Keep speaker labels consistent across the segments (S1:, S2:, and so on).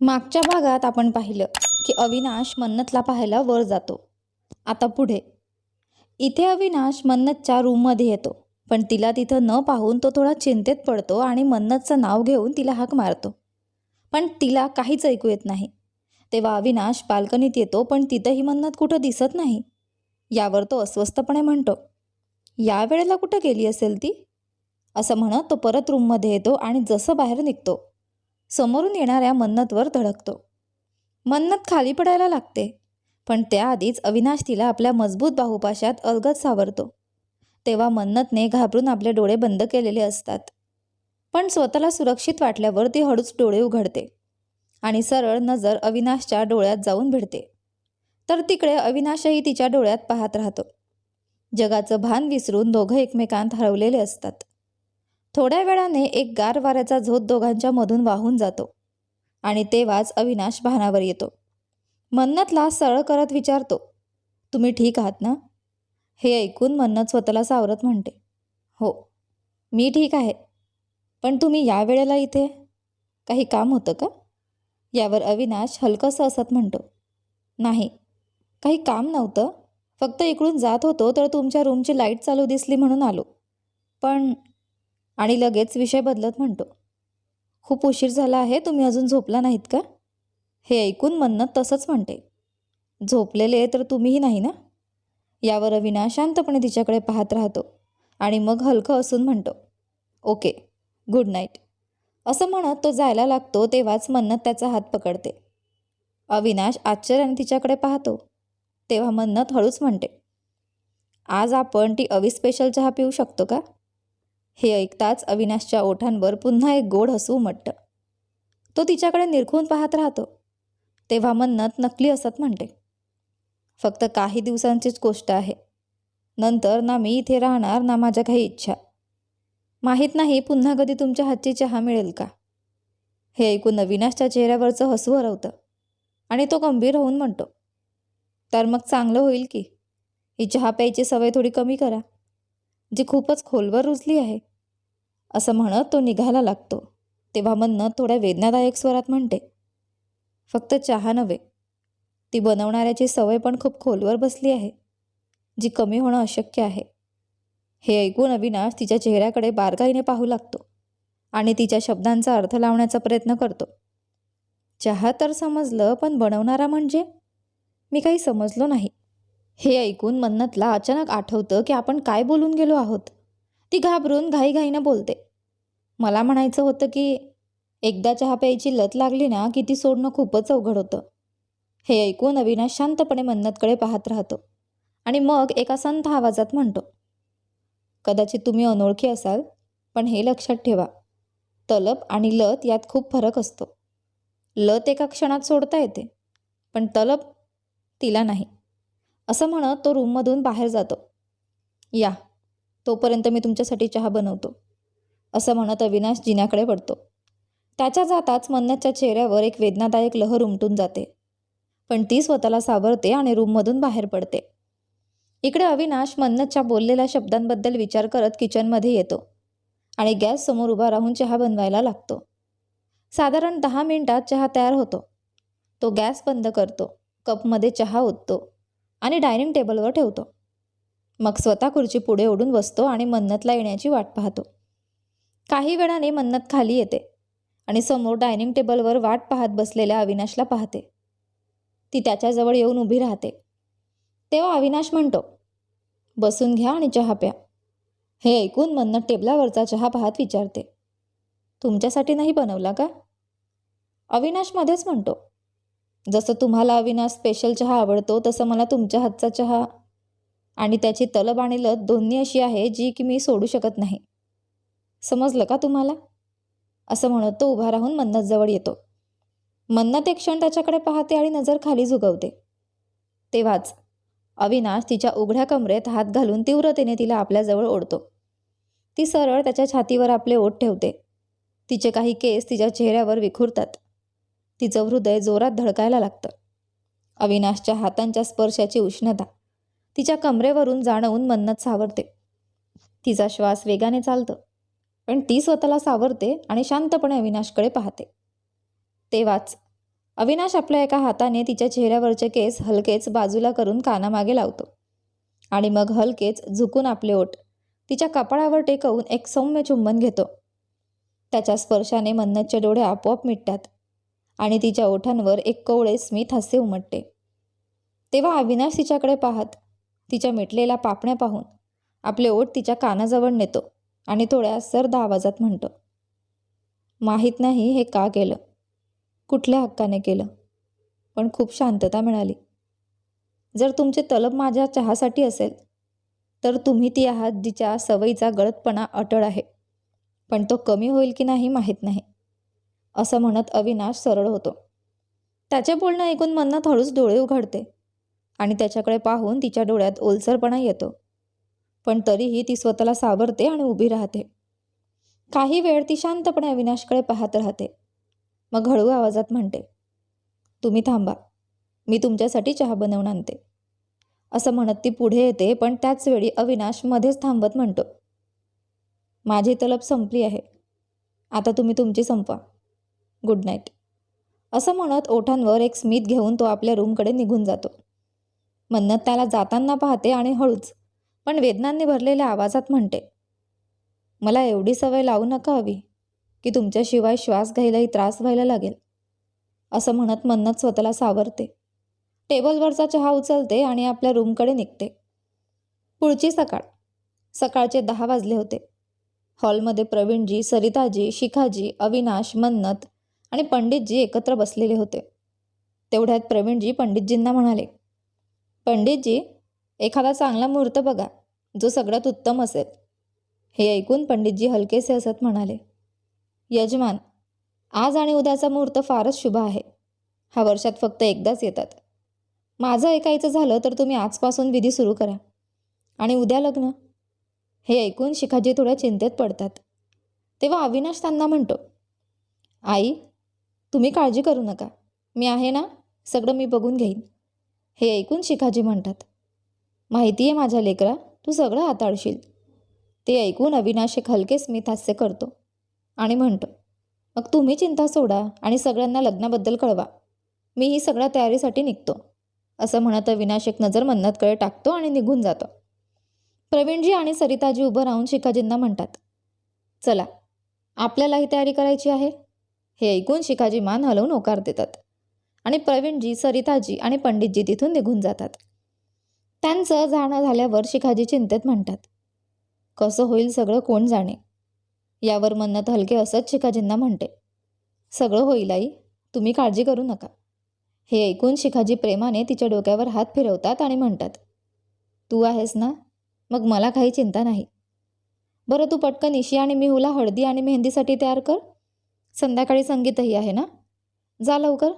S1: मागच्या भागात आपण पाहिलं की अविनाश मन्नतला पाहायला वर जातो. आता पुढे इथे अविनाश मन्नतच्या रूममध्ये येतो, पण तिला तिथं न पाहून तो थोडा चिंतेत पडतो आणि मन्नतचं नाव घेऊन तिला हाक मारतो, पण तिला काहीच ऐकू येत नाही. तेव्हा अविनाश बाल्कनीत येतो, पण तिथंही मन्नत कुठं दिसत नाही. यावर तो अस्वस्थपणे म्हणतो, या वेळेला कुठं गेली असेल ती. असं म्हणत तो परत रूममध्ये येतो आणि जसं बाहेर निघतो समोरून येणाऱ्या मन्नतवर धडकतो. मन्नत खाली पडायला लागते, पण त्याआधीच अविनाश तिला आपल्या मजबूत बाहुपाशात अलगद सावरतो. तेव्हा मन्नतने घाबरून आपले डोळे बंद केलेले असतात, पण स्वतःला सुरक्षित वाटल्यावर ती हळूच डोळे उघडते आणि सरळ नजर अविनाशच्या डोळ्यात जाऊन भिडते. तर तिकडे अविनाशही तिच्या डोळ्यात पाहत राहतो. जगाचं भान विसरून दोघं एकमेकांत हरवलेले असतात. थोड्या वेळाने एक गार वाऱ्याचा झोत दोघांच्या मधून वाहून जातो आणि तेव्हाच अविनाश भानावर येतो. मन्नतला सरळ करत विचारतो, तुम्ही ठीक आहात ना. हे ऐकून मन्नत स्वतःला सावरत म्हणते, हो मी ठीक आहे, पण तुम्ही या वेळेला इथे काही काम होतं का. यावर अविनाश हलकंसं असत म्हणतो, नाही काही काम नव्हतं, फक्त इकडून जात होतो तर तुमच्या रूमची लाईट चालू दिसली म्हणून आलो. पण आणि लगेच विषय बदलत म्हणतो, खूप उशीर झाला आहे, तुम्ही अजून झोपला नाहीत का. हे ऐकून मन्नत तसंच म्हणते, झोपलेले तर तुम्हीही नाही ना. यावर अविनाश शांतपणे तिच्याकडे पाहत राहतो आणि मग हलकं असून म्हणतो, ओके गुड नाईट. असं म्हणत तो जायला लागतो, तेव्हाच मन्नत त्याचा हात पकडते. अविनाश आश्चर्याने तिच्याकडे पाहतो. तेव्हा मन्नत हळूच म्हणते, आज आपण टी अवी स्पेशल चहा पिऊ शकतो का. हे ऐकताच अविनाशच्या ओठांवर पुन्हा एक गोड हसू उमटतं. तो तिच्याकडे निरखून पाहत राहतो. तेव्हा मन्नत नकली असत म्हणते, फक्त काही दिवसांचीच गोष्ट आहे, नंतर ना मी इथे राहणार ना माझ्या काही इच्छा. माहीत नाही पुन्हा कधी तुमच्या हातची चहा मिळेल का. हे ऐकून अविनाशच्या चेहऱ्यावरचं हसू हरवतं आणि तो गंभीर होऊन म्हणतो, तर मग चांगलं होईल की ही चहा प्यायची सवय थोडी कमी करा, जी खूपच खोलवर रुजली आहे. असं म्हणत तो निघायला लागतो. तेव्हा मन्नत थोड्या वेदनादायक स्वरात म्हणते, फक्त चहा नव्हे, ती बनवणाऱ्याची सवय पण खूप खोलवर बसली आहे, जी कमी होणं अशक्य आहे. हे ऐकून अविनाश तिच्या चेहऱ्याकडे बारकाईने पाहू लागतो आणि तिच्या शब्दांचा अर्थ लावण्याचा प्रयत्न करतो. चहा तर समजलं, पण बनवणारा म्हणजे मी काही समजलो नाही. हे ऐकून मन्नतला अचानक आठवतं की आपण काय बोलून गेलो आहोत. ती घाबरून घाईघाईनं बोलते, मला म्हणायचं होतं की एकदा चहा प्यायची लत लागली ना की ती सोडणं खूपच अवघड होतं. हे ऐकून अविनाश शांतपणे मन्नतकडे पाहत राहतो आणि मग एका संथ आवाजात म्हणतो, कदाचित तुम्ही अनोळखी असाल, पण हे लक्षात ठेवा, तलब आणि लत यात खूप फरक असतो. लत एका क्षणात सोडता येते, पण तलब तिला नाही. असं म्हणत तो रूममधून बाहेर जातो. या तोपर्यंत मी तुमच्यासाठी चहा बनवतो. असं म्हणत अविनाश जिन्याकडे वळतो. त्याच्या जाताच मन्नतच्या चेहऱ्यावर एक वेदनादायक लहर उमटून जाते, पण ती स्वतःला सावरते आणि रूममधून बाहेर पडते. इकडे अविनाश मन्नतच्या बोललेल्या शब्दांबद्दल विचार करत किचनमध्ये येतो आणि गॅस समोर उभा राहून चहा बनवायला लागतो. साधारण 10 मिनिटात चहा तयार होतो. तो गॅस बंद करतो, कपमध्ये चहा ओततो आणि डायनिंग टेबलवर ठेवतो. मग स्वतः खुर्ची पुढे ओढून बसतो आणि मन्नतला येण्याची वाट पाहतो. काही वेळाने मन्नत खाली येते आणि समोर डायनिंग टेबलवर वाट पाहत बसलेल्या अविनाशला पाहते. ती त्याच्याजवळ येऊन उभी राहते. तेव्हा अविनाश म्हणतो, बसून घ्या आणि चहा प्या. हे ऐकून मन्नत टेबलावरचा चहा पाहत विचारते, तुमच्यासाठी नाही बनवला का. अविनाश मध्येच म्हणतो, जसं तुम्हाला अविनाश स्पेशल चहा आवडतो तसं मला तुमच्या हातचा चहा आणि त्याची तलब आणि लत दोन्ही अशी आहे जी की मी सोडू शकत नाही. समजलं का तुम्हाला. असं म्हणत तो उभा राहून मन्नतजवळ येतो. मन्नत एक क्षण त्याच्याकडे पाहते आणि नजर खाली झुकवते. तेव्हाच अविनाश तिच्या उघड्या कमरेत हात घालून तीव्रतेने तिला आपल्याजवळ ओढतो. ती सरळ त्याच्या छातीवर आपले ओठ ठेवते. तिचे काही केस तिच्या चेहऱ्यावर विखुरतात. तिचं हृदय जोरात धडकायला लागतं. अविनाशच्या हातांच्या स्पर्शाची उष्णता तिच्या कमरेवरून जाणवून मन्नत सावरते. तिचा श्वास वेगाने चालतो, पण ती स्वतःला सावरते आणि शांतपणे अविनाशकडे पाहते. तेव्हाच अविनाश आपल्या एका हाताने तिच्या चेहऱ्यावरचे केस हलकेच बाजूला करून कानामागे लावतो आणि मग हलकेच झुकून आपले ओठ तिच्या कपाळावर टेकवून एक सौम्य चुंबन घेतो. त्याच्या स्पर्शाने मन्नतचे डोळे आपोआप मिटतात आणि तिच्या ओठांवर एक कोवळे स्मित हास्य उमटते. तेव्हा अविनाश तिच्याकडे पाहत तिच्या मिटलेल्या पापण्या पाहून आपले ओठ तिच्या कानाजवळ नेतो आणि थोड्या सर्द आवाजात म्हणतो, माहीत नाही हे का केलं, कुठल्या हक्काने केलं, पण खूप शांतता मिळाली. जर तुमचे तलब माझ्या चहासाठी असेल तर तुम्ही ती आहात जिच्या सवयीचा गळतपणा अटळ आहे, पण तो कमी होईल की नाही माहीत नाही. असं म्हणत अविनाश सरळ होतो. त्याचे बोलणं ऐकून मन्नत हळूच डोळे उघडते आणि त्याच्याकडे पाहून तिच्या डोळ्यात ओलसरपणा येतो, पण तरीही ती स्वतःला सावरते आणि उभी राहते. काही वेळ ती शांतपणे अविनाशकडे पाहत राहते. मग हळू आवाजात म्हणते, तुम्ही थांबा, मी तुमच्यासाठी चहा बनवून आणते. असं म्हणत ती पुढे येते, पण त्याच वेळी अविनाश मध्येच थांबत म्हणतो, माझी तलब संपली आहे, आता तुम्ही तुमची संपवा, गुड नाईट. असं म्हणत ओठांवर एक स्मित घेऊन तो आपल्या रूमकडे निघून जातो. मन्नत त्याला जाताना पाहते आणि हळूच पण वेदनांनी भरलेल्या आवाजात म्हणते, मला एवढी सवय लावू नका हवी की तुमच्याशिवाय श्वास घ्यायलाही त्रास व्हायला लागेल. असं म्हणत मन्नत स्वतःला सावरते, टेबलवरचा चहा उचलते आणि आपल्या रूमकडे निघते. पुढची सकाळचे 10 वाजले होते. हॉलमध्ये प्रवीणजी, सरिताजी, शिखाजी, अविनाश, मन्नत आणि पंडितजी एकत्र बसलेले होते. तेवढ्यात प्रवीणजी पंडितजींना म्हणाले, पंडितजी, एखादा चांगला मुहूर्त बघा जो सगळ्यात उत्तम असेल. हे ऐकून पंडितजी हलकेसे हसत म्हणाले, यजमान, आज आणि उद्याचा मुहूर्त फारच शुभ आहे. हा वर्षात फक्त एकदाच येतात. माझं ऐकायचं झालं तर तुम्ही आजपासून विधी सुरू करा आणि उद्या लग्न. हे ऐकून शिखाजी थोड्या चिंतेत पडतात. तेव्हा अविनाश त्यांना म्हणतो, आई, तुम्ही काळजी करू नका, मी आहे ना, सगळं मी बघून घेईन. हे ऐकून शिखाजी म्हणतात, माहिती आहे माझ्या लेकरा, तू सगळं हाताळशील. ते ऐकून अविनाश एक हलके स्मित हास्य करतो आणि म्हणतो, मग तुम्ही चिंता सोडा आणि सगळ्यांना लग्नाबद्दल कळवा, मी ही सगळ्या तयारीसाठी निघतो. असं म्हणत अविनाश एक नजर मन्नतकडे टाकतो आणि निघून जातो. प्रवीणजी आणि सरिताजी उभं राहून शिखाजींना म्हणतात, चला, आपल्यालाही तयारी करायची आहे. हे ऐकून शिखाजी मान हलवून होकार देतात आणि प्रवीणजी, सरिताजी आणि पंडितजी तिथून निघून जातात. त्यांचं जाणं झाल्यावर शिखाजी चिंतेत म्हणतात, कसं होईल सगळं कोण जाणे. यावर मन्नत हलके हसत शिखाजींना म्हणते, सगळं होईल आई, तुम्ही काळजी करू नका. हे ऐकून शिखाजी प्रेमाने तिच्या डोक्यावर हात फिरवतात आणि म्हणतात, तू आहेस ना, मग मला काही चिंता नाही. बरं, तू पटकन इशी आणि मिहूला हळदी आणि मेहंदीसाठी तयार कर. संध्याकाळी संगीतही आहे ना, जा लवकर.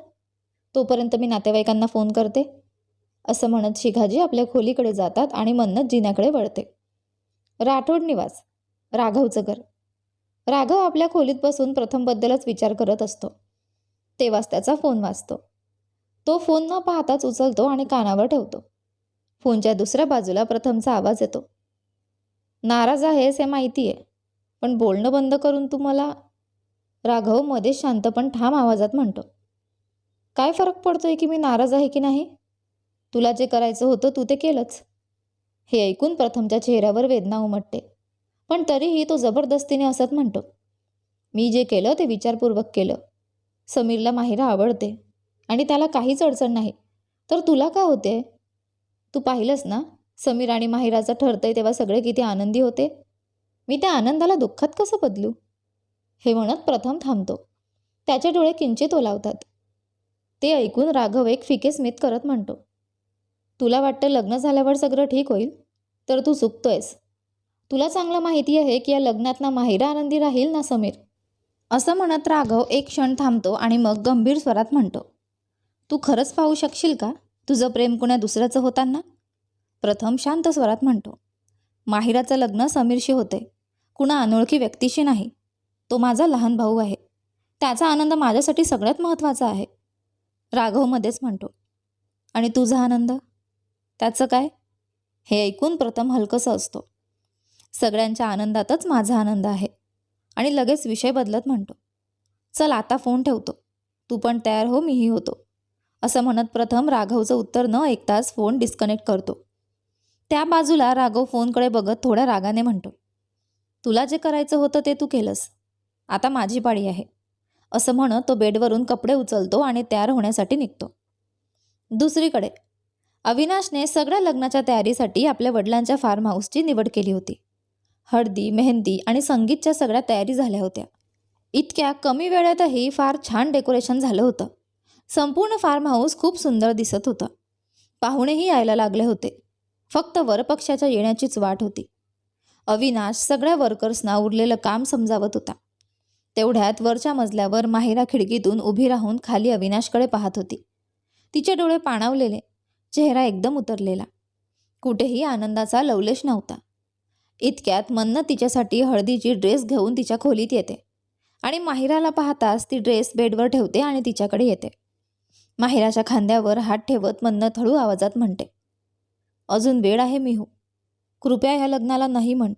S1: तोपर्यंत मी नातेवाईकांना फोन करते. असं म्हणत शिखाजी आपल्या खोलीकडे जातात आणि मन्नत जिन्याकडे वळते. राठोड निवास, राघवचं घर. राघव आपल्या खोलीत बसून प्रथमबद्दलच विचार करत असतो. तेव्हाच त्याचा फोन वाजतो. तो फोन न पाहताच उचलतो आणि कानावर ठेवतो. फोनच्या दुसऱ्या बाजूला प्रथमचा आवाज येतो, नाराज आहेस हे माहिती आहे, पण बोलणं बंद करून तू मला. राघव मध्येच शांत पण ठाम आवाजात म्हणतो, काय फरक पडतोय की मी नाराज आहे की नाही, तुला जे करायचं होतं तू ते केलंच. हे ऐकून प्रथमच्या चेहऱ्यावर वेदना उमटते, पण तरीही तो जबरदस्तीने असत म्हणतो, मी जे केलं ते विचारपूर्वक केलं. समीरला माहिरा आवडते आणि त्याला काहीच अडचण नाही, तर तुला का होते. तू पाहिलंस ना, समीर आणि माहिराचं ठरतंय तेव्हा सगळे किती आनंदी होते. मी त्या आनंदाला दुःखात कसं बदलू. हे म्हणत प्रथम थांबतो. त्याचे डोळे किंचित ओलावतात. ते ऐकून राघव एक फिके स्मित करत म्हणतो, तुला वाटतं लग्न झाल्यावर सगळं ठीक होईल, तर तू चुकतोयस. तुला चांगलं माहिती आहे की या लग्नात ना माहिरा आनंदी राहील ना समीर. असं म्हणत राघव एक क्षण थांबतो आणि मग गंभीर स्वरात म्हणतो, तू खरंच पाहू शकशील का तुझं प्रेम कुणा दुसऱ्याचं होताना. प्रथम शांत स्वरात म्हणतो, माहिराचं लग्न समीरशी होते, कुणा अनोळखी व्यक्तीशी नाही. तो माझा लहान भाऊ आहे, त्याचा आनंद माझ्यासाठी सगळ्यात महत्त्वाचा आहे. राघव मध्येच म्हणतो, आणि तुझा आनंद, त्याचं काय. हे ऐकून प्रथम हलकंसं असतो. सगळ्यांच्या आनंदातच माझा आनंद आहे. आणि लगेच विषय बदलत म्हणतो, चल आता फोन ठेवतो, तू पण तयार हो, मीही होतो. असं म्हणत प्रथम राघवचं उत्तर न ऐकताच फोन डिस्कनेक्ट करतो. त्या बाजूला राघव फोनकडे बघत थोड्या रागाने म्हणतो, तुला जे करायचं होतं ते तू केलंस, आता माझी पाळी आहे. असं म्हणत तो बेडवरून कपडे उचलतो आणि तयार होण्यासाठी निघतो. दुसरीकडे अविनाशने सगळ्या लग्नाच्या तयारीसाठी आपल्या वडिलांच्या फार्म हाऊसची निवड केली होती. हळदी, मेहंदी आणि संगीतच्या सगळ्या तयारी झाल्या होत्या. इतक्या कमी वेळातही फार छान डेकोरेशन झालं होतं. संपूर्ण फार्म हाऊस खूप सुंदर दिसत होतं. पाहुणेही यायला लागले होते. फक्त वरपक्षाच्या येण्याचीच वाट होती. अविनाश सगळ्या वर्कर्सना उरलेलं काम समजावत होता. तेवढ्यात वरच्या मजल्यावर माहिरा खिडकीतून उभी राहून खाली अविनाशकडे पाहत होती. तिचे डोळे पाणावलेले, चेहरा एकदम उतरलेला. कुठेही आनंदाचा लवलेश नव्हता. इतक्यात मन्नत तिच्यासाठी हळदीची ड्रेस घेऊन तिच्या खोलीत येते आणि माहिराला पाहताच ती ड्रेस बेडवर ठेवते आणि तिच्याकडे येते. माहिराच्या खांद्यावर हात ठेवत मन्नत हळू आवाजात म्हणते, अजून वेळ आहे मिहू, कृपया ह्या लग्नाला नाही म्हण.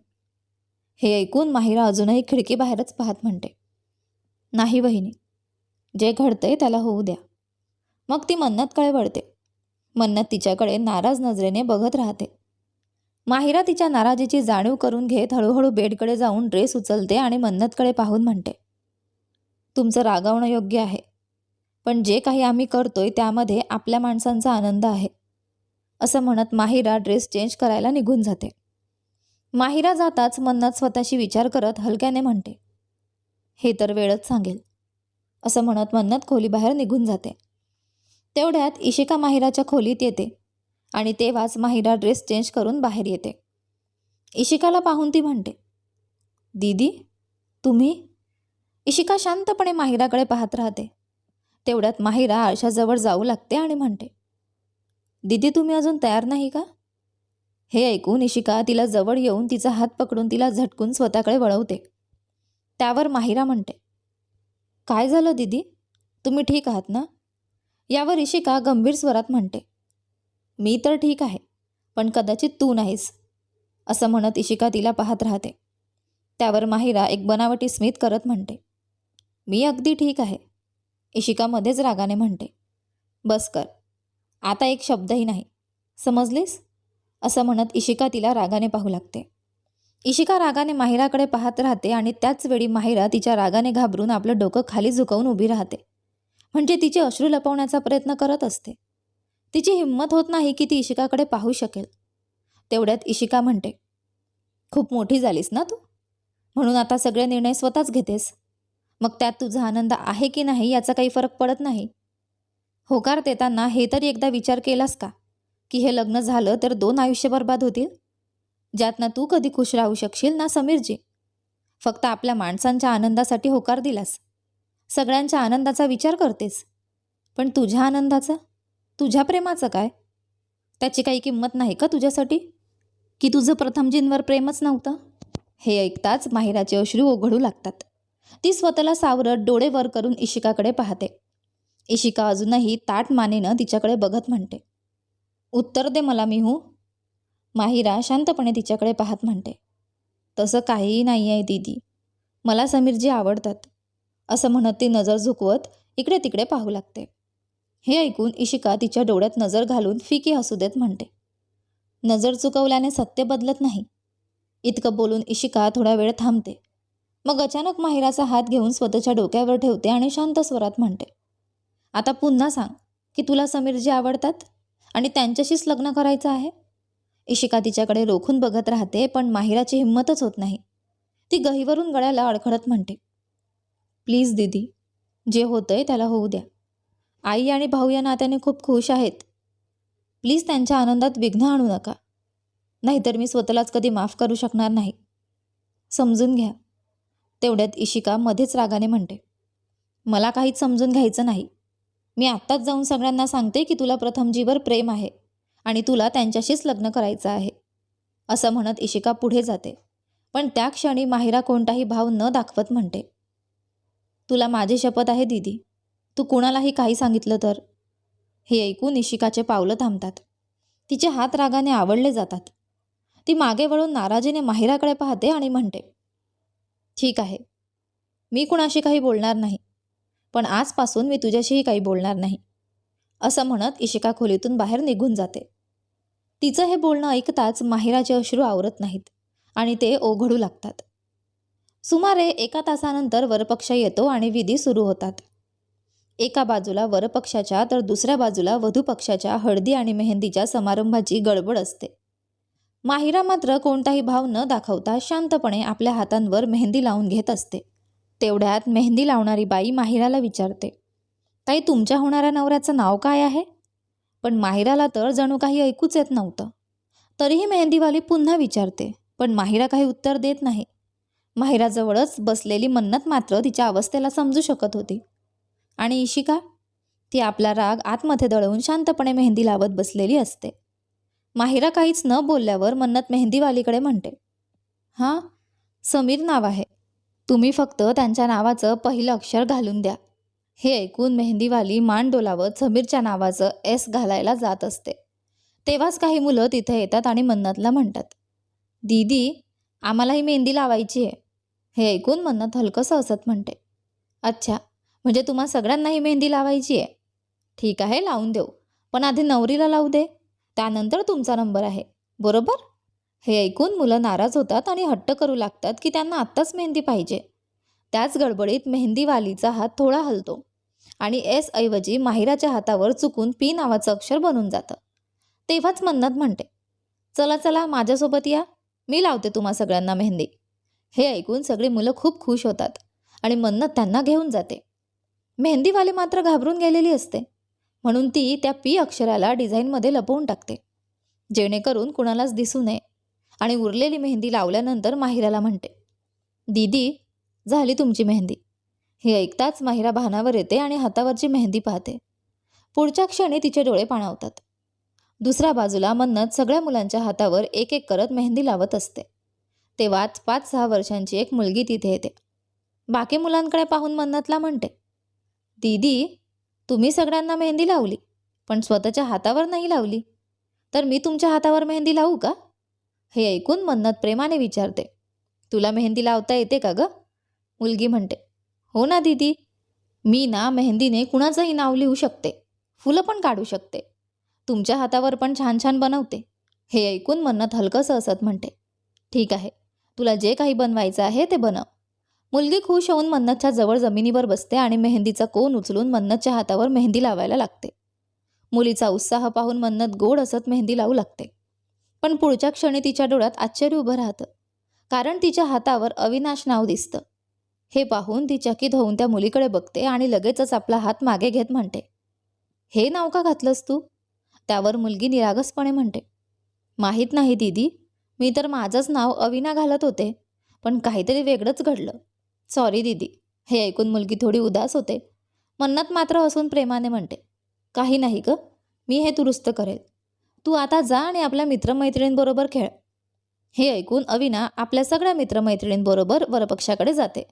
S1: हे ऐकून माहिरा अजूनही खिडकीबाहेरच पाहत म्हणते, नाही वहिनी, जे घडतंय त्याला होऊ द्या. मग ती मन्नतकडे वळते. मन्नत तिच्याकडे नाराज नजरेने बघत राहते. माहिरा तिच्या नाराजीची जाणीव करून घेत हळूहळू बेडकडे जाऊन ड्रेस उचलते आणि मन्नतकडे पाहून म्हणते, तुमचं रागावणं योग्य आहे, पण जे काही आम्ही करतोय त्यामध्ये आपल्या माणसांचा आनंद आहे. असं म्हणत माहिरा ड्रेस चेंज करायला निघून जाते. माहिरा जाताच मन्नत स्वतःशी विचार करत हलक्याने म्हणते, हे तर वेळच सांगेल. असं म्हणत मन्नत खोलीबाहेर निघून जाते. तेवढ्यात इशिका माहिराच्या खोलीत येते आणि तेव्हाच माहिरा ड्रेस चेंज करून बाहेर येते. इशिकाला पाहून ती म्हणते, दीदी तुम्ही? इशिका शांतपणे माहिराकडे पाहत राहते. तेवढ्यात माहिरा आरशाजवळ जाऊ लागते आणि म्हणते, दीदी तुम्ही अजून तयार नाही का? हे ऐकून इशिका तिला जवळ येऊन तिचा हात पकडून तिला झटकून स्वतःकडे वळवते. त्यावर माहिरा म्हणते, काय झालं दीदी, तुम्ही ठीक आहात ना? यावर इशिका गंभीर स्वरात म्हणते, मी तर ठीक आहे, पण कदाचित तू नाहीस. असं म्हणत इशिका तिला पाहत राहते. त्यावर माहिरा एक बनावटी स्मित करत म्हणते, मी अगदी ठीक आहे. इशिका मध्येच रागाने म्हणते, बस कर, आता एक शब्दही नाही, समजलीस? असं म्हणत इशिका तिला रागाने पाहू लागते. इशिका रागाने माहिराकडे पाहत राहते आणि त्याच वेळी माहिरा तिच्या रागाने घाबरून आपलं डोकं खाली झुकवून उभी राहते. म्हणजे तिचे अश्रू लपवण्याचा प्रयत्न करत असते. तिची हिंमत होत नाही की ती इशिकाकडे पाहू शकेल. तेवढ्यात इशिका म्हणते, खूप मोठी झालीस ना तू, म्हणून आता सगळे निर्णय स्वतःच घेतेस. मग त्यात तुझा आनंद आहे की नाही याचा काही फरक पडत नाही. होकार देताना हे तरी एकदा विचार केलास का की हे लग्न झालं तर 2 आयुष्य बर्बाद होतील, ज्यात ना तू कधी खुश राहू शकशील ना समीरजी. फक्त आपल्या माणसांच्या आनंदासाठी होकार दिलास. सगळ्यांच्या आनंदाचा विचार करतेस, पण तुझ्या आनंदाचा, तुझ्या प्रेमाचं काय? त्याची काही किंमत नाही का तुझ्यासाठी? की तुझं प्रथमजींवर प्रेमच नव्हतं? हे ऐकताच माहिराचे अश्रू ओघळू लागतात. ती स्वतःला सावरत डोळे वर करून इशिकाकडे पाहते. इशिका अजूनही ताठ मानेनं तिच्याकडे बघत म्हणते, उत्तर दे मला मिहू. माहिरा शांतपणे तिच्याकडे पाहत म्हणते, तसं काहीही नाही आहे दीदी, मला समीरजी आवडतात. असं म्हणत ती नजर झुकवत इकडे तिकडे पाहू लागते. हे ऐकून इशिका तिच्या डोळ्यात नजर घालून फिकी हसू देत म्हणते, नजर चुकवल्याने सत्य बदलत नाही. इतकं बोलून इशिका थोडा वेळ थांबते. मग अचानक माहिराचा हात घेऊन स्वतःच्या डोक्यावर ठेवते आणि शांत स्वरात म्हणते, आता पुन्हा सांग की तुला समीरजी आवडतात आणि त्यांच्याशीच लग्न करायचं आहे. इशिका तिच्याकडे रोखून बघत राहते, पण माहिराची हिंमतच होत नाही. ती गहीवरून गळ्याला अडखळत म्हणते, प्लीज दीदी, जे होतंय त्याला होऊ द्या. आई आणि भाऊ या नात्याने खूप खुश आहेत. प्लीज त्यांच्या आनंदात विघ्न आणू नका, नाहीतर मी स्वतःलाच कधी माफ करू शकणार नाही. समजून घ्या. तेवढ्यात इशिका मध्येच रागाने म्हणते, मला काहीच समजून घ्यायचं नाही. मी आत्ताच जाऊन सगळ्यांना सांगते की तुला प्रथमजीवर प्रेम आहे आणि तुला त्यांच्याशीच लग्न करायचं आहे. असं म्हणत इशिका पुढे जाते, पण त्या क्षणी माहिरा कोणताही भाव न दाखवत म्हणते, तुला माझी शपथ आहे दीदी, तू कुणालाही काही सांगितलं तर. हे ऐकून इशिकाचे पावलं थांबतात. तिचे हात रागाने आवळले जातात. ती मागे वळून नाराजीने माहिराकडे पाहते आणि म्हणते, ठीक आहे, मी कुणाशी काही बोलणार नाही, पण आजपासून मी तुझ्याशीही काही बोलणार नाही. असं म्हणत इशिका खोलीतून बाहेर निघून जाते. तिचं हे बोलणं ऐकताच माहिराचे अश्रू आवरत नाहीत आणि ते ओघळू लागतात. सुमारे 1 तासानंतर वरपक्ष येतो आणि विधी सुरू होतात. एका बाजूला वरपक्षाच्या तर दुसऱ्या बाजूला वधूपक्षाच्या हळदी आणि मेहंदीच्या समारंभाची गडबड असते. माहिरा मात्र कोणताही भाव न दाखवता शांतपणे आपल्या हातांवर मेहंदी लावून घेत असते. तेवढ्यात मेहंदी लावणारी बाई माहिराला विचारते, ताई, तुमच्या होणाऱ्या नवऱ्याचं नाव काय आहे? पण माहिराला तर जणू काही ऐकूच येत नव्हतं. तरीही मेहंदीवाली पुन्हा विचारते, पण माहिरा काही उत्तर देत नाही. माहिराजवळच बसलेली मन्नत मात्र तिच्या अवस्थेला समजू शकत होती. आणि इशिका, ती आपला राग आतमध्ये दडवून शांतपणे मेहंदी लावत बसलेली असते. माहिरा काहीच न बोलल्यावर मन्नत मेहंदीवालीकडे म्हणते, हां, समीर नाव आहे. तुम्ही फक्त त्यांच्या नावाचं पहिलं अक्षर घालून द्या. हे ऐकून मेहंदीवाली मान डोलावत समीरच्या नावाचं एस घालायला जात असते. तेव्हाच काही मुलं तिथे येतात आणि मन्नतला म्हणतात, दीदी, आम्हालाही मेहंदी लावायची आहे. हे ऐकून मन्नत हलकंसं हसत म्हणते, अच्छा, म्हणजे तुम्हा सगळ्यांनाही मेहंदी लावायची आहे? ठीक आहे, लावून देऊ, पण आधी नवरीला लावू दे, त्यानंतर तुमचा नंबर आहे, बरोबर? हे ऐकून मुलं नाराज होतात आणि हट्ट करू लागतात की त्यांना आत्ताच मेहंदी पाहिजे. त्याच गडबडीत मेहंदीवालीचा हात थोडा हलतो आणि एस ऐवजी माहिराच्या हातावर चुकून पी नावाचं अक्षर बनून जातं. तेव्हाच मन्नत म्हणते, चला चला, माझ्यासोबत या, मी लावते तुम्हा सगळ्यांना मेहंदी. हे ऐकून सगळी मुलं खूप खुश होतात आणि मन्नत त्यांना घेऊन जाते. मेहंदीवाली मात्र घाबरून गेलेली असते, म्हणून ती त्या पी अक्षराला डिझाईनमध्ये लपवून टाकते, जेणेकरून कुणालाच दिसू नये. आणि उरलेली मेहंदी लावल्यानंतर माहिराला म्हणते, दीदी, झाली तुमची मेहंदी. हे ऐकताच माहिरा भानावर येते आणि हातावरची मेहंदी पाहते. पुढच्या क्षणी तिचे डोळे पाणावतात. दुसऱ्या बाजूला मन्नत सगळ्या मुलांच्या हातावर एक एक करत मेहंदी लावत असते. तेव्हाच 5-6 वर्षांची एक मुलगी तिथे येते. बाकी मुलांकडे पाहून मन्नतला म्हणते, दीदी, तुम्ही सगळ्यांना मेहंदी लावली, पण स्वतःच्या हातावर नाही लावली, तर मी तुमच्या हातावर मेहंदी लावू का? हे ऐकून मन्नत प्रेमाने विचारते, तुला मेहंदी लावता येते का ग? मुलगी म्हणते, हो ना दीदी, मी ना मेहंदीने कुणाचंही नाव लिहू शकते, फुलं पण काढू शकते, तुमच्या हातावर पण छान छान बनवते. हे ऐकून मन्नत हलकंसं हसत म्हणते, ठीक आहे, तुला जे काही बनवायचं आहे ते बनव. मुलगी खुश होऊन मन्नतच्या जवळ जमिनीवर बसते आणि मेहंदीचा कोन उचलून मन्नतच्या हातावर मेहंदी लावायला लागते. मुलीचा उत्साह पाहून मन्नत गोड हसत मेहंदी लावू लागते. पण पुढच्या क्षणी तिच्या डोळ्यात आश्चर्य उभं राहतं, कारण तिच्या हातावर अविनाश नाव दिसतं. हे पाहून ती चकित होऊन त्या मुलीकडे बघते आणि लगेचच आपला हात मागे घेत म्हणते, हे नाव का घातलंस तू? त्यावर मुलगी निरागसपणे म्हणते, माहीत नाही दीदी, मी तर माझंच नाव अविना घालत होते, पण काहीतरी वेगळंच घडलं, सॉरी दीदी. हे ऐकून मुलगी थोडी उदास होते. मन्नत मात्र हसून प्रेमाने म्हणते, काही नाही ग, मी हे दुरुस्त करेल, तू आता जा आणि आपल्या मित्रमैत्रिणींबरोबर खेळ. हे ऐकून अविना आपल्या सगळ्या मित्रमैत्रिणींबरोबर वरपक्षाकडे जाते.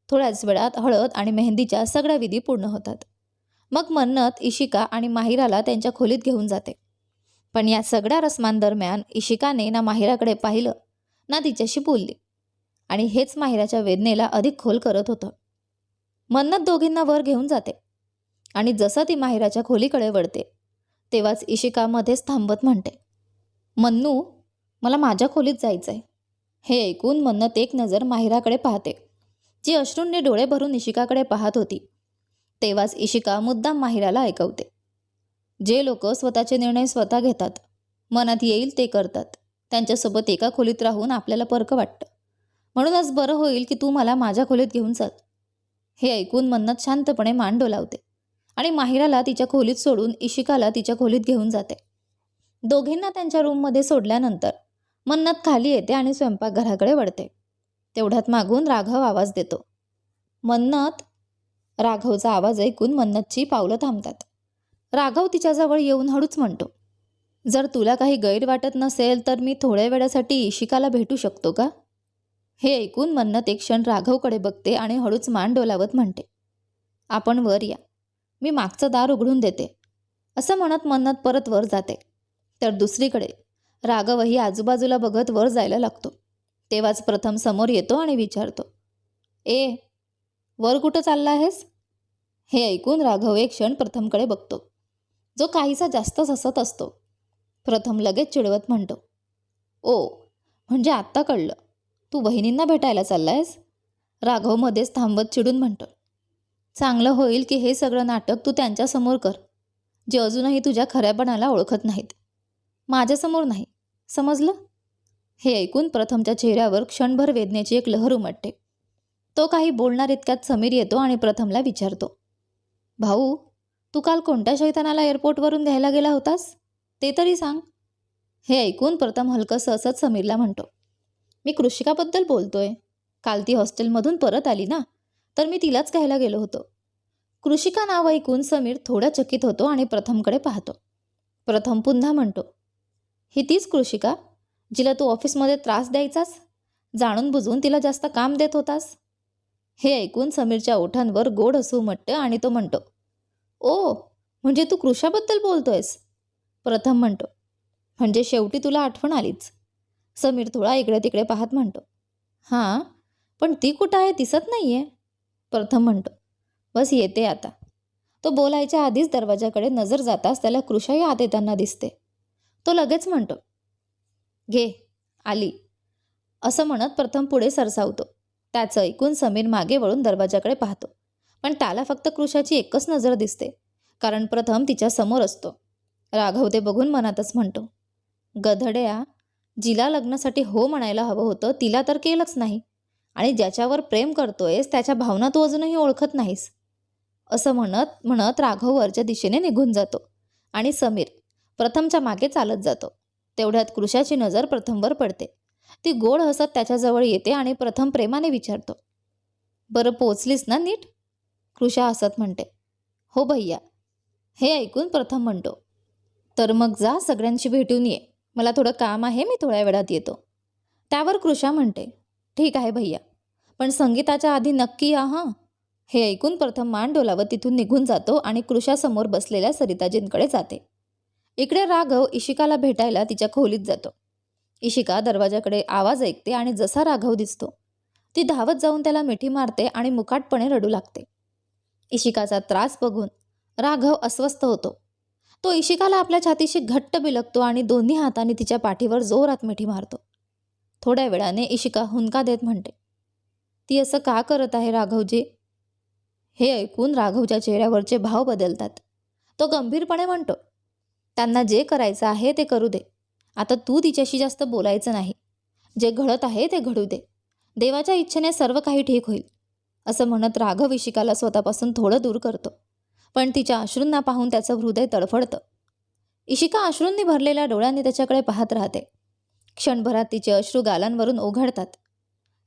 S1: थोड्याच वेळात हळद आणि मेहंदीच्या सगळ्या विधी पूर्ण होतात. मग मन्नत इशिका आणि माहिराला त्यांच्या खोलीत घेऊन जाते. पण या सगळ्या रस्मांदरम्यान इशिकाने ना माहिराकडे पाहिलं ना तिच्याशी बोलली, आणि हेच माहिराच्या वेदनेला अधिक खोल करत होतं. मन्नत दोघींना वर घेऊन जाते आणि जसं ती माहिराच्या खोलीकडे वळते तेव्हाच इशिका मध्येच थांबत म्हणते, मन्नू, मला माझ्या खोलीत जायचं आहे. हे ऐकून मन्नत एक नजर माहिराकडे पाहते, जी अश्रूंनी डोळे भरून इशिकाकडे पाहत होती. तेव्हाच इशिका मुद्दाम माहिराला ऐकवते, जे लोक स्वतःचे निर्णय स्वतः घेतात, मनात येईल ते करतात, त्यांच्यासोबत एका खोलीत राहून आपल्याला परक वाटतं, म्हणूनच बरं होईल की तू मला माझ्या खोलीत घेऊन चल. हे ऐकून मन्नत शांतपणे मान डोलावते आणि माहिराला तिच्या खोलीत सोडून इशिकाला तिच्या खोलीत घेऊन जाते. दोघींना त्यांच्या रूममध्ये सोडल्यानंतर मन्नत खाली येते आणि स्वयंपाकघराकडे वळते. तेवढ्यात मागून राघव आवाज देतो, मन्नत. राघवचा आवाज ऐकून मन्नतची पावलं थांबतात. राघव तिच्याजवळ येऊन हळूच म्हणतो, जर तुला काही गैर वाटत नसेल तर मी थोड्या वेळासाठी इशिकाला भेटू शकतो का? हे ऐकून मन्नत एक क्षण राघवकडे बघते आणि हळूच मान डोलावत म्हणते, आपण वर या, मी मागचं दार उघडून देते. असं म्हणत मन्नत परत वर जाते. तर दुसरीकडे राघवही आजूबाजूला बघत वर जायला लागतो. तेव्हाच प्रथम समोर येतो आणि विचारतो, ए, वर कुठं चालला आहेस? हे ऐकून राघव एक क्षण प्रथमकडे बघतो, जो काहीसा जास्तच हसत असतो. प्रथम लगेच चिडवत म्हणतो, ओ, म्हणजे आत्ता कळलं, तू बहिणींना भेटायला चाललायस? राघव मध्येच थांबवत चिडून म्हणतो, चांगलं होईल की हे सगळं नाटक तू त्यांच्यासमोर कर, जे अजूनही तुझ्या खऱ्यापणाला ओळखत नाहीत. माझ्यासमोर नाही, समजलं? हे ऐकून प्रथमच्या चेहऱ्यावर क्षणभर वेदनेची एक लहर उमटते. तो काही बोलणार इतक्यात समीर येतो आणि प्रथमला विचारतो, भाऊ, तू काल कोणत्या शैतानाला एअरपोर्टवरून घ्यायला गेला होतास, ते तरी सांग. हे ऐकून प्रथम हलकंसं हसत समीरला म्हणतो, मी कृषिकाबद्दल बोलतोय. काल ती हॉस्टेलमधून परत आली ना, तर मी तिलाच घ्यायला गेलो होतो. कृषिका नाव ऐकून समीर थोडा चकित होतो आणि प्रथमकडे पाहतो. प्रथम पुन्हा म्हणतो, ही तीच कृषिका जिला तू ऑफिसमध्ये त्रास द्यायचास, जाणून बुजून तिला जास्त काम देत होतास? हे ऐकून समीरच्या ओठांवर गोड हसू उमटतं आणि तो म्हणतो, ओ, म्हणजे तू कृषाबद्दल बोलतोयस? प्रथम म्हणतो, म्हणजे शेवटी तुला आठवण आलीच. समीर थोडा इकडे तिकडे पाहत म्हणतो, हां, पण ती कुठं आहे, दिसत नाही आहे. प्रथम म्हणतो, बस येते आता. तो बोलायच्या आधीच दरवाजाकडे नजर जाताच त्याला कृषाही आत येताना दिसते. तो लगेच म्हणतो, घे, आली, असं म्हणत प्रथम पुढे सरसावतो. त्याचं ऐकून समीर मागे वळून दरवाजाकडे पाहतो, पण त्याला फक्त कृषाची एकच नजर दिसते, कारण प्रथम तिच्या समोर असतो. राघव ते बघून मनातच म्हणतो, गधड्या, जिला लग्नासाठी हो म्हणायला हवं होतं तिला तर केलंच नाही, आणि ज्याच्यावर प्रेम करतोयस त्याच्या भावना तू अजूनही ओळखत नाहीस. असं म्हणत म्हणत राघव वरच्या दिशेने निघून जातो आणि समीर प्रथमच्या मागे चालत जातो. तेवढ्यात कृषाची नजर प्रथमवर पडते. ती गोड हसत त्याच्याजवळ येते आणि प्रथम प्रेमाने विचारतो, बरं पोचलीस ना नीट? कृषा हसत म्हणते, हो भैया. हे ऐकून प्रथम म्हणतो, तर मग जा, सगळ्यांशी भेटून ये, मला थोडं काम आहे, मी थोड्या वेळात येतो. त्यावर कृषा म्हणते, ठीक आहे भैया, पण संगीताच्या आधी नक्की या हां. हे ऐकून प्रथम मान डोलावत तिथून निघून जातो आणि कृषासमोर बसलेल्या सरिताजींकडे जाते. इकडे राघव इशिकाला भेटायला तिच्या खोलीत जातो. इशिका दरवाजाकडे आवाज ऐकते आणि जसा राघव दिसतो ती धावत जाऊन त्याला मिठी मारते आणि मुकाटपणे रडू लागते. इशिकाचा त्रास बघून राघव अस्वस्थ होतो. तो इशिकाला आपल्या छातीशी घट्ट बिलगतो आणि दोन्ही हातांनी तिच्या पाठीवर जोरात मिठी मारतो. थोड्या वेळाने इशिका हुंदका देत म्हणते, ती असं का करत आहे राघवजी? हे ऐकून राघवच्या चेहऱ्यावरचे भाव बदलतात. तो गंभीरपणे म्हणतो, त्यांना जे करायचं आहे ते करू दे. आता तू तिच्याशी जास्त बोलायचं नाही. जे घडत आहे ते घडू दे. देवाच्या इच्छेने सर्व काही ठीक होईल. असं म्हणत राघव इशिकाला स्वतःपासून थोडं दूर करतो, पण तिच्या अश्रूंना पाहून त्याचं हृदय तडफडतं. इशिका अश्रूंनी भरलेल्या डोळ्यांनी त्याच्याकडे पाहत राहते. क्षणभरात तिचे अश्रू गालांवरून ओघळतात.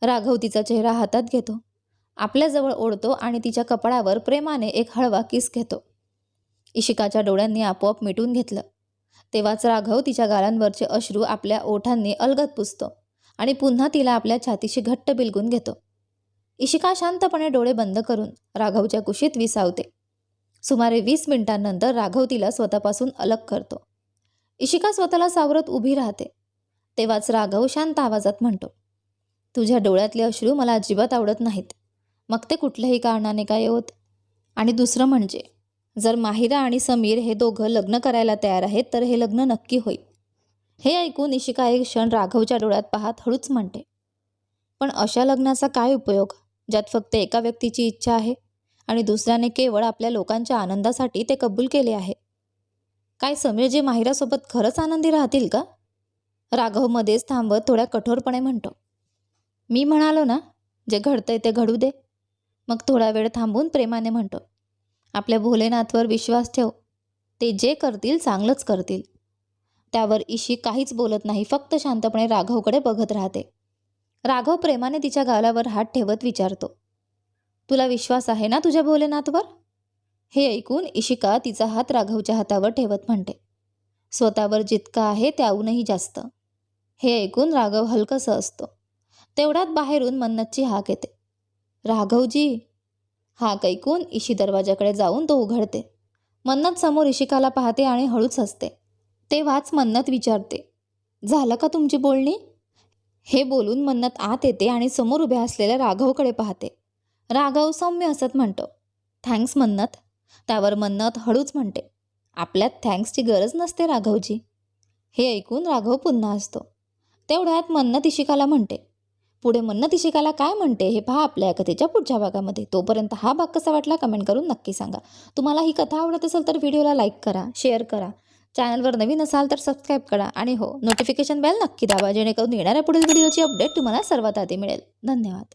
S1: राघव तिचा चेहरा हातात घेतो, आपल्याजवळ ओढतो आणि तिच्या कपाळावर प्रेमाने एक हळवा किस घेतो. इशिकाच्या डोळ्यांनी आपोआप मिटून घेतलं. तेव्हाच राघव तिच्या गालांवरचे अश्रू आपल्या ओठांनी अलगद पुसतो आणि पुन्हा तिला आपल्या छातीशी घट्ट बिलगून घेतो. इशिका शांतपणे डोळे बंद करून राघवच्या कुशीत विसावते. सुमारे 20 मिनिटांनंतर राघव तिला स्वतःपासून अलग करतो. इशिका स्वतःला सावरत उभी राहते. तेव्हाच राघव शांत आवाजात म्हणतो, तुझ्या डोळ्यातले अश्रू मला अजिबात आवडत नाहीत, मग ते कुठल्याही कारणाने काय होत. आणि दुसरं म्हणजे जर माहिरा आणि समीर हे दोघं लग्न करायला तयार आहेत तर हे लग्न नक्की होईल. हे ऐकून इशिका एक क्षण राघवच्या डोळ्यात पाहत हळूच म्हणते, पण अशा लग्नाचा काय उपयोग ज्यात फक्त एका व्यक्तीची इच्छा आहे आणि दुसऱ्याने केवळ आपल्या लोकांच्या आनंदासाठी ते कबूल केले आहे. काय समीरजी माहिरासोबत खरंच आनंदी राहतील का? राघव मध्येच थांबत थोड्या कठोरपणे म्हणतो, मी म्हणालो ना, जे घडतंय ते घडू दे. मग थोडा वेळ थांबून प्रेमाने म्हणतो, आपल्या भोलेनाथवर विश्वास ठेव, ते जे करतील चांगलंच करतील. त्यावर इशी काहीच बोलत नाही, फक्त शांतपणे राघवकडे बघत राहते. राघव प्रेमाने तिच्या गालावर हात ठेवत विचारतो, तुला विश्वास आहे ना तुझ्या भोलेनाथवर? हे ऐकून इशिका तिचा हात राघवच्या हातावर ठेवत म्हणते, स्वतःवर जितका आहे त्याहूनही जास्त. हे ऐकून राघव हलकंसं असतो. तेवढ्यात बाहेरून मन्नतची हाक येते, राघवजी. हाक ऐकून इशी दरवाजाकडे जाऊन तो उघडते. मन्नत समोर इशिकाला पाहते आणि हळूच हसते. तेव्हाच मन्नत विचारते, झालं का तुमची बोलणी? हे बोलून मन्नत आत येते आणि समोर उभ्या असलेल्या राघवकडे पाहते. राघव सौम्य हसत म्हणतो, थँक्स मन्नत. त्यावर मन्नत हळूच म्हणते, आपल्यात थँक्सची गरज नसते राघवजी. हे ऐकून राघव पुन्हा हसतो. तेवढ्यात मन्नत इशिकाला म्हणते. पुढे मन्नत इशिकाला काय म्हणते हे पहा आपल्या कथेच्या पुढच्या भागामध्ये. तोपर्यंत हा भाग कसा वाटला कमेंट करून नक्की सांगा. तुम्हाला ही कथा आवडत असेल तर व्हिडिओला लाईक करा, शेअर करा. चॅनलवर नवीन असाल तर सबस्क्राईब करा आणि हो, नोटिफिकेशन बेल नक्की दाबा जेणेकरून येणाऱ्या पुढील व्हिडिओची अपडेट तुम्हाला सर्वात आधी मिळेल. धन्यवाद.